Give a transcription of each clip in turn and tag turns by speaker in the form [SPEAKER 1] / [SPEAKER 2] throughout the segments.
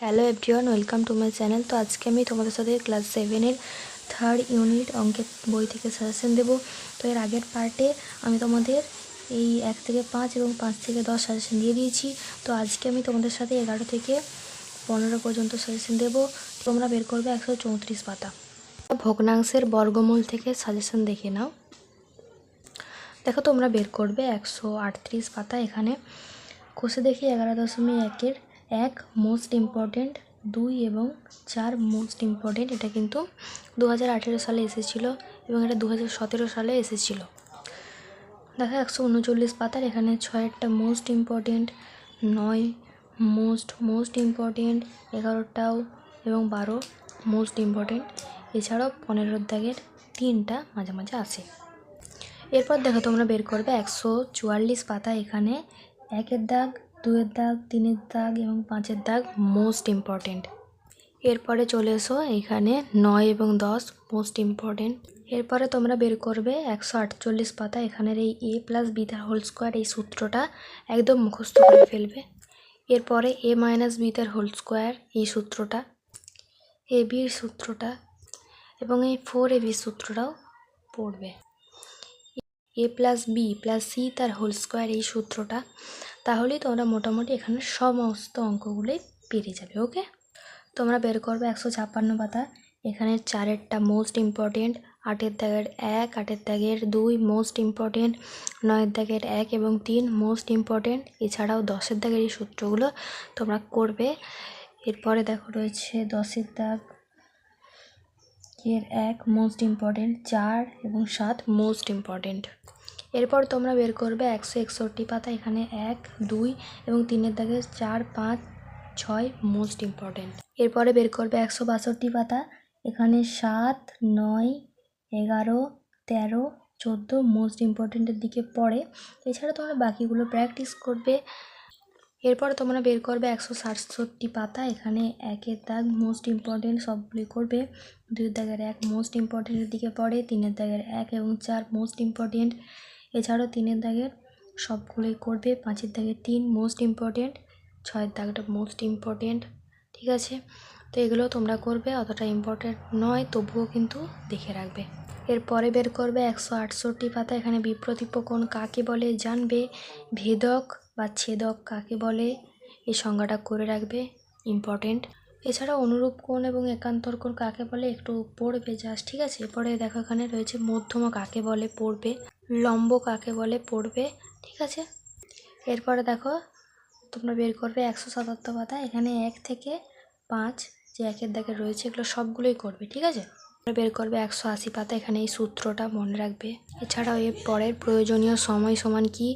[SPEAKER 1] Hello everyone, welcome to my channel. তো আজকে আমি তোমাদের সাথে ক্লাস 7-এর থার্ড ইউনিট অঙ্কের বই থেকে সাজেশন দেব। তো এর আগের পার্টে আমি তোমাদের এই 1 থেকে 5 এবং 5 থেকে 10 সাজেশন দিয়ে দিয়েছি। তো আজকে আমি তোমাদের সাথে 11 থেকে 15 পর্যন্ত সাজেশন দেব। তোমরা বের করবে 134 পাতা। ভগ্নাংশের বর্গমূল থেকে সাজেশন দেখে নাও। দেখো তোমরা বের করবে 138 পাতা। এখানে কষে দেখি 11.1-এর 1 মোস্ট ইম্পর্টেন্ট, 2 এবং 4 মোস্ট ইম্পর্টেন্ট। এটা কিন্তু 2018 সালে এসেছিলো এবং এটা 2017 সালে এসেছিলো। দেখো 139 পাতার এখানে 6-এরটা মোস্ট ইম্পর্টেন্ট, 9 মোস্ট ইম্পর্টেন্ট, 11টাও এবং 12 মোস্ট ইম্পর্টেন্ট। এছাড়াও 15 দাগের 3টা মাঝে মাঝে আসে। এরপর দেখো তোমরা বের করবে 144 পাতা। এখানে 1-এর দাগ, 2-এর দাগ, 3-এর দাগ এবং 5-এর দাগ মোস্ট ইম্পর্টেন্ট। এরপরে চলে এসো এখানে 9 এবং 10 মোস্ট ইম্পর্টেন্ট। এরপরে তোমরা বের করবে 148 পাতা। এখানের এই a + b তার হোল স্কোয়ার এই সূত্রটা একদম মুখস্থ করে ফেলবে। এরপরে a - b তার হোল স্কোয়ার এই সূত্রটা, ab এর সূত্রটা এবং এই 4ab সূত্রটাও পড়বে। a + b + c তার হোল স্কোয়ার এই সূত্রটা, তাহলেই তোমরা মোটামুটি এখানে সমস্ত অঙ্কগুলোই পেরিয়ে যাবে। ওকে, তোমরা বের করবে 156 পাতা। এখানে 4-এরটা মোস্ট ইম্পর্টেন্ট, 8-এর দাগের 1, 8-এর দাগের 2 মোস্ট ইম্পর্টেন্ট, 9-এর দাগের 1 এবং 3 মোস্ট ইম্পর্টেন্ট। এছাড়াও 10-এর দাগের এই সূত্রগুলো তোমরা করবে। এরপরে দেখো রয়েছে 10-এর দাগ এর 1 মোস্ট ইম্পর্টেন্ট, 4 এবং 7 মোস্ট ইম্পর্টেন্ট। এরপর তোমরা বের করবে 161 পাতা। এখানে 1, 2 এবং 3-এর দাগে 4, 5, 6 মোস্ট ইম্পর্টেন্ট। এরপরে বের করবে 162 পাতা। এখানে 7, 9, 11, 13, 14 মোস্ট ইম্পর্টেন্টের দিকে পড়ে। এছাড়া তোমরা বাকিগুলো প্র্যাকটিস করবে। এরপর তোমরা বের করবে 167 পাতা। এখানে 1-এর দাগ মোস্ট ইম্পর্টেন্ট, সবগুলি করবে। 2-এর দাগের 1 মোস্ট ইম্পর্টেন্টের দিকে পড়ে, 3-এর দাগের 1 এবং 4 মোস্ট ইম্পর্টেন্ট। এছাড়াও 3-এর দাগের সবগুলোই করবে। 5-এর দাগের 3 মোস্ট ইম্পর্টেন্ট, 6-এর দাগটা মোস্ট ইম্পর্টেন্ট। ঠিক আছে, তো এগুলো তোমরা করবে, অতটা ইম্পর্টেন্ট নয়, তবুও কিন্তু দেখে রাখবে। এরপরে বের করবে 168 পাতা। এখানে বিপ্রতীপ কোণ কাকে বলে জানবে, ভেদক বা ছেদক কাকে বলে এই সংজ্ঞাটা করে রাখবে, ইম্পর্টেন্ট। এছাড়া অনুরূপ কোণ এবং একান্তর কোণ কাকে বলে একটু পড়বে জাস্ট। ঠিক আছে, এরপরে দেখো এখানে রয়েছে মধ্যমা কাকে বলে পড়বে, লম্ব কাকে বলে পড়বে। ঠিক আছে, এরপরে দেখো তোমরা বের করবে 177 পাতা। এখানে 1 থেকে 5 যে 1-এর দাগে রয়েছে এগুলো সবগুলোই করবে। ঠিক আছে, বের করবে 180 পাতা। এখানে এই সূত্রটা মনে রাখবে। এছাড়াও এর পরের প্রয়োজনীয় সময় সমান কি,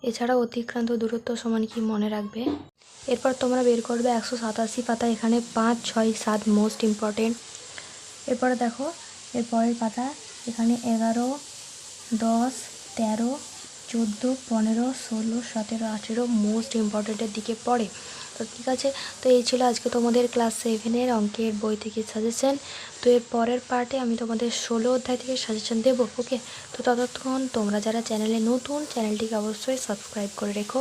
[SPEAKER 1] এছাড়াও অতিক্রান্ত দূরত্ব সমান কি মনে রাখবে। এরপর তোমরা বের করবে 187 পাতা। এখানে 5, 6, 7 মোস্ট ইম্পর্টেন্ট। এরপরে দেখো এর পরের পাতা। এখানে 11, 10, 13, 14, 15, 16, 17, 18 মোস্ট ইম্পর্টেন্টের দিকে পড়ে। তো ঠিক আছে, তো এই ছিল আজকে তোমাদের ক্লাস 7-এর অঙ্কের বই থেকে সাজেশন। তো এর পরের পার্টে আমি তোমাদের 16 অধ্যায় থেকে সাজেশন দেবো। ওকে, তো ততক্ষণ তোমরা যারা চ্যানেলে নতুন, চ্যানেলটিকে অবশ্যই সাবস্ক্রাইব করে রেখো।